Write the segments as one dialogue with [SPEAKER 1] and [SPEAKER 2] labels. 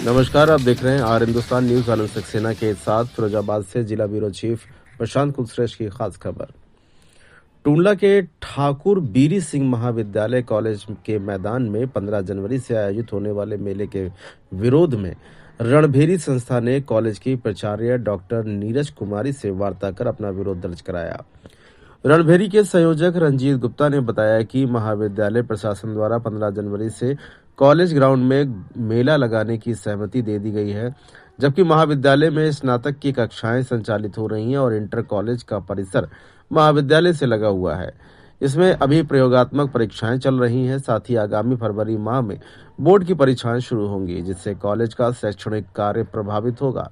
[SPEAKER 1] नमस्कार, आप देख रहे हैं आर हिंदुस्तान न्यूज। आनंद सक्सेना के साथ फिरोजाबाद से जिला ब्यूरो चीफ प्रशांत कुलश्रेष्ठ की खास खबर। टूंडला के ठाकुर बीरी सिंह महाविद्यालय कॉलेज के मैदान में 15 जनवरी से आयोजित होने वाले मेले के विरोध में रणभेरी संस्था ने कॉलेज की प्राचार्य डॉक्टर नीरज कुमारी से वार्ता कर अपना विरोध दर्ज कराया। रणभेरी के संयोजक रंजीत गुप्ता ने बताया कि महाविद्यालय प्रशासन द्वारा 15 जनवरी से कॉलेज ग्राउंड में मेला लगाने की सहमति दे दी गई है, जबकि महाविद्यालय में स्नातक की कक्षाएं संचालित हो रही हैं और इंटर कॉलेज का परिसर महाविद्यालय से लगा हुआ है। इसमें अभी प्रयोगात्मक परीक्षाएं चल रही हैं। साथ ही आगामी फरवरी माह में बोर्ड की परीक्षाएं शुरू होंगी, जिससे कॉलेज का शैक्षणिक कार्य प्रभावित होगा।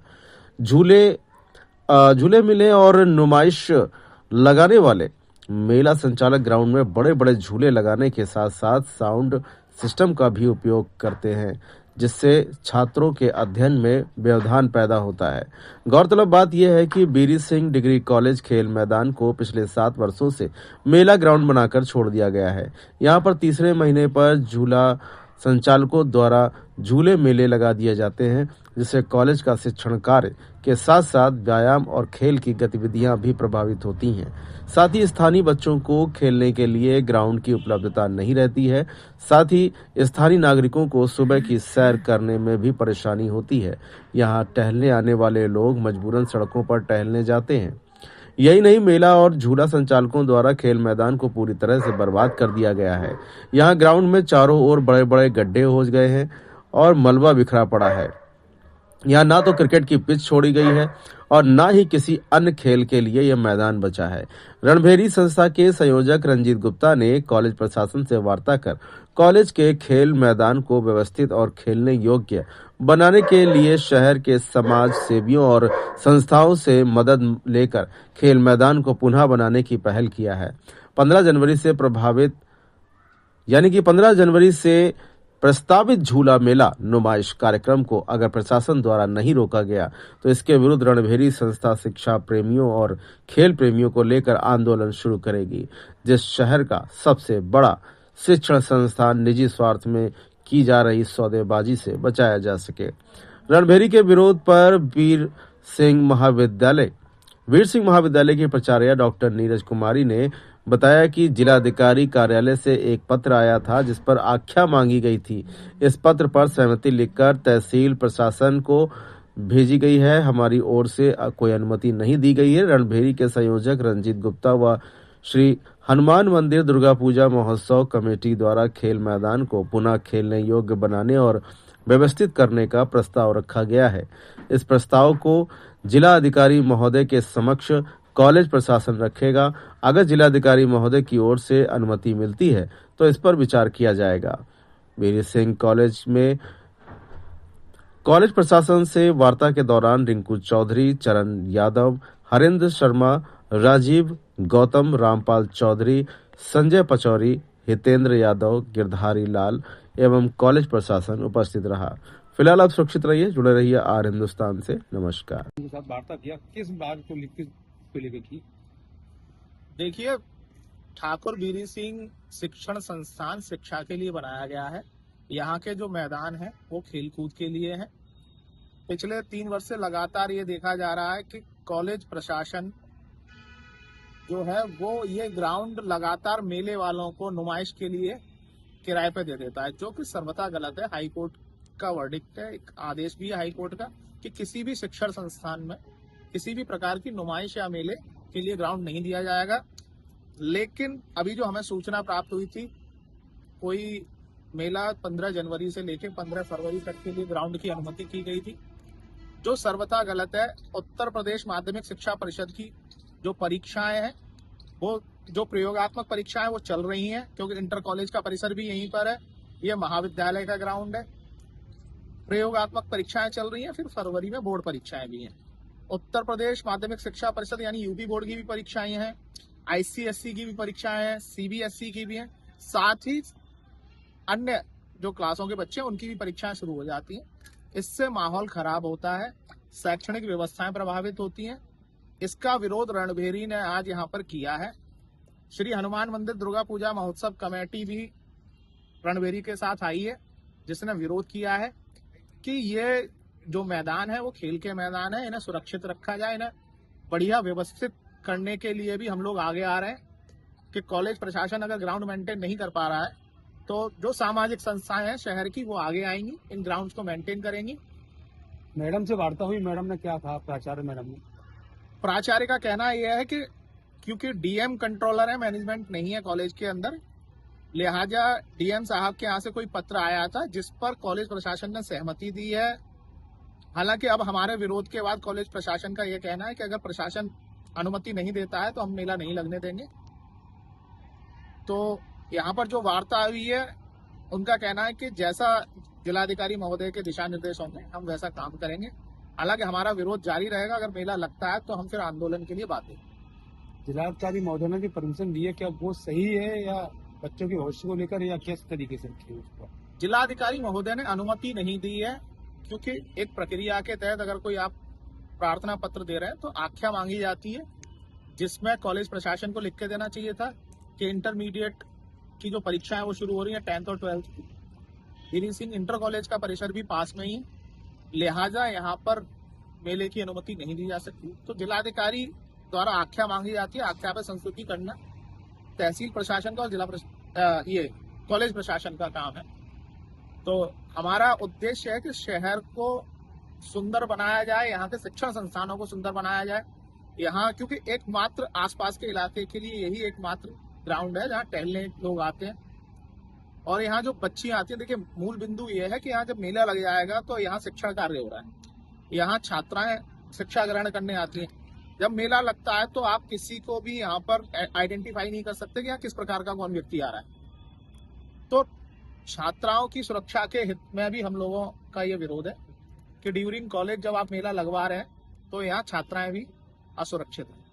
[SPEAKER 1] झूले मिले और नुमाइश लगाने वाले मेला संचालक ग्राउंड में बड़े बड़े झूले लगाने के साथ साथ साउंड सिस्टम का भी उपयोग करते हैं, जिससे छात्रों के अध्ययन में व्यवधान पैदा होता है। गौरतलब बात यह है कि बीरी सिंह डिग्री कॉलेज खेल मैदान को पिछले 7 वर्षों से मेला ग्राउंड बनाकर छोड़ दिया गया है। यहाँ पर तीसरे महीने पर झूला संचालकों द्वारा झूले मेले लगा दिए जाते हैं, जिससे कॉलेज का शिक्षण कार्य के साथ साथ व्यायाम और खेल की गतिविधियां भी प्रभावित होती हैं। साथ ही स्थानीय बच्चों को खेलने के लिए ग्राउंड की उपलब्धता नहीं रहती है। साथ ही स्थानीय नागरिकों को सुबह की सैर करने में भी परेशानी होती है। यहाँ टहलने आने वाले लोग मजबूरन सड़कों पर टहलने जाते हैं। यही नहीं, मेला और झूला संचालकों द्वारा खेल मैदान को पूरी तरह से बर्बाद कर दिया गया है। यहाँ ग्राउंड में चारों ओर बड़े बड़े गड्ढे हो गए हैं और मलबा बिखरा पड़ा है। यहाँ ना तो क्रिकेट की पिच छोड़ी गई है और ना ही किसी अन्य खेल के लिए यह मैदान बचा है। रणभेरी संस्था के संयोजक रंजीत गुप्ता ने कॉलेज प्रशासन से वार्ता कर कॉलेज के खेल मैदान को व्यवस्थित और खेलने योग्य बनाने के लिए शहर के समाज सेवियों और संस्थाओं से मदद लेकर खेल मैदान को पुनः बनाने की पहल किया है। 15 जनवरी से प्रस्तावित झूला मेला नुमाइश कार्यक्रम को अगर प्रशासन द्वारा नहीं रोका गया तो इसके विरुद्ध रणभेरी संस्था शिक्षा प्रेमियों और खेल प्रेमियों को लेकर आंदोलन शुरू करेगी, जिस शहर का सबसे बड़ा शिक्षण संस्थान निजी स्वार्थ में की जा रही सौदेबाजी से बचाया जा सके। रणभेरी के विरोध पर वीर सिंह महाविद्यालय की प्राचार्य डॉक्टर नीरज कुमारी ने बताया कि जिलाधिकारी कार्यालय से एक पत्र आया था, जिस पर आख्या मांगी गई थी। इस पत्र पर सहमति लिखकर तहसील प्रशासन को भेजी गई है। हमारी ओर से कोई अनुमति नहीं दी गई है। रणभेरी के संयोजक रंजीत गुप्ता व श्री हनुमान मंदिर दुर्गा पूजा महोत्सव कमेटी द्वारा खेल मैदान को पुनः खेलने योग्य बनाने और व्यवस्थित करने का प्रस्ताव रखा गया है। इस प्रस्ताव को जिला अधिकारी महोदय के समक्ष कॉलेज प्रशासन रखेगा। अगर जिलाधिकारी महोदय की ओर से अनुमति मिलती है तो इस पर विचार किया जाएगा। बीरी सिंह कॉलेज प्रशासन से वार्ता के दौरान रिंकू चौधरी, चरण यादव, हरेंद्र शर्मा, राजीव गौतम, रामपाल चौधरी, संजय पचौरी, हितेंद्र यादव, गिरधारी लाल एवं कॉलेज प्रशासन उपस्थित रहा। फिलहाल आप सुरक्षित रहिए, जुड़े रहिए आर हिंदुस्तान से। नमस्कार।
[SPEAKER 2] वार्ता किया किस बात को लेकर की? देखिए, ठाकुर बीरी सिंह शिक्षण संस्थान शिक्षा के लिए बनाया गया है। यहाँ के जो मैदान है वो खेल कूद के लिए है। पिछले 3 वर्ष से लगातार ये देखा जा रहा है कि कॉलेज प्रशासन जो है वो ये ग्राउंड लगातार मेले वालों को नुमाइश के लिए किराए पे दे देता है, जो कि सर्वथा गलत है। हाई कोर्ट का वर्डिक्ट है, एक आदेश भी है हाई कोर्ट का कि किसी भी शिक्षण संस्थान में किसी भी प्रकार की नुमाइश या मेले के लिए ग्राउंड नहीं दिया जाएगा। लेकिन अभी जो हमें सूचना प्राप्त हुई थी, कोई मेला 15 जनवरी से लेकर 15 फरवरी तक के लिए ग्राउंड की अनुमति की गई थी, जो सर्वथा गलत है। उत्तर प्रदेश माध्यमिक शिक्षा परिषद की जो परीक्षाएं हैं, वो जो प्रयोगात्मक परीक्षाएं वो चल रही हैं, क्योंकि इंटर कॉलेज का परिसर भी यहीं पर है। ये महाविद्यालय का ग्राउंड है। प्रयोगात्मक परीक्षाएं चल रही हैं, फिर फरवरी में बोर्ड परीक्षाएं भी हैं। उत्तर प्रदेश माध्यमिक शिक्षा परिषद यानी यूपी बोर्ड की भी परीक्षाएं हैं, आईसीएसई की भी परीक्षाएं हैं, सीबीएसई की भी हैं। साथ ही अन्य जो क्लासों के बच्चे हैं उनकी भी परीक्षाएं शुरू हो जाती हैं। इससे माहौल खराब होता है, शैक्षणिक व्यवस्थाएं प्रभावित होती हैं। इसका विरोध रणभेरी ने आज यहाँ पर किया है। श्री हनुमान मंदिर दुर्गा पूजा महोत्सव कमेटी भी रणभेरी के साथ आई है, जिसने विरोध किया है। कि ये जो मैदान है वो खेल के मैदान है, इन्हें सुरक्षित रखा जाए, इन्हें बढ़िया व्यवस्थित करने के लिए भी हम लोग आगे आ रहे हैं कि कॉलेज प्रशासन अगर ग्राउंड मेंटेन नहीं कर पा रहा है तो जो सामाजिक संस्थाएं हैं शहर की वो आगे आएंगी, इन ग्राउंड्स को मेंटेन करेंगी।
[SPEAKER 3] मैडम से वार्ता हुई, मैडम ने क्या कहा, प्राचार्य मैडम ने?
[SPEAKER 2] प्राचार्य का कहना यह है कि क्योंकि डीएम कंट्रोलर है, मैनेजमेंट नहीं है कॉलेज के अंदर, लिहाजा डीएम साहब के यहाँ से कोई पत्र आया था जिस पर कॉलेज प्रशासन ने सहमति दी है। हालांकि अब हमारे विरोध के बाद कॉलेज प्रशासन का यह कहना है कि अगर प्रशासन अनुमति नहीं देता है तो हम मेला नहीं लगने देंगे। तो यहाँ पर जो वार्ता हुई है उनका कहना है कि जैसा जिलाधिकारी महोदय के दिशा निर्देश होंगे हम वैसा काम करेंगे। हालांकि हमारा विरोध जारी रहेगा, अगर मेला लगता है तो हम फिर आंदोलन के लिए बातें।
[SPEAKER 3] जिलाधिकारी महोदय ने परमिशन दी है, क्या वो सही है या बच्चों के भविष्य को लेकर, या किस तरीके से रखी है उसको?
[SPEAKER 2] जिलाधिकारी महोदय ने अनुमति नहीं दी है, क्योंकि एक प्रक्रिया के तहत अगर कोई आप प्रार्थना पत्र दे रहे हैं तो आख्या मांगी जाती है, जिसमें कॉलेज प्रशासन को लिख के देना चाहिए था कि इंटरमीडिएट की जो परीक्षा है वो शुरू हो रही है 10th और 12th की। वीरी सिंह इंटर कॉलेज का परिसर भी पास में ही, लिहाजा यहाँ पर मेले की अनुमति नहीं दी जा सकती। तो जिलाधिकारी द्वारा आख्या मांगी जाती है, आख्या पे संस्तुति करना तहसील प्रशासन का और ये कॉलेज प्रशासन का काम है। तो हमारा उद्देश्य है कि शहर को सुंदर बनाया जाए, यहाँ के शिक्षण संस्थानों को सुंदर बनाया जाए। यहाँ क्योंकि एकमात्र आसपास के इलाके के लिए यही एकमात्र ग्राउंड है जहाँ टहलने लोग आते हैं, और यहाँ जो बच्चियां आती हैं, देखिए मूल बिंदु ये है कि यहाँ जब मेला लग जाएगा तो यहाँ शिक्षण कार्य हो रहा है, यहाँ छात्राएं शिक्षा ग्रहण करने आती हैं। जब मेला लगता है तो आप किसी को भी यहाँ पर आइडेंटिफाई नहीं कर सकते कि यहाँ किस प्रकार का कौन व्यक्ति आ रहा है। तो छात्राओं की सुरक्षा के हित में भी हम लोगों का ये विरोध है कि ड्यूरिंग कॉलेज जब आप मेला लगवा रहे हैं तो यहाँ छात्राएं भी असुरक्षित हैं।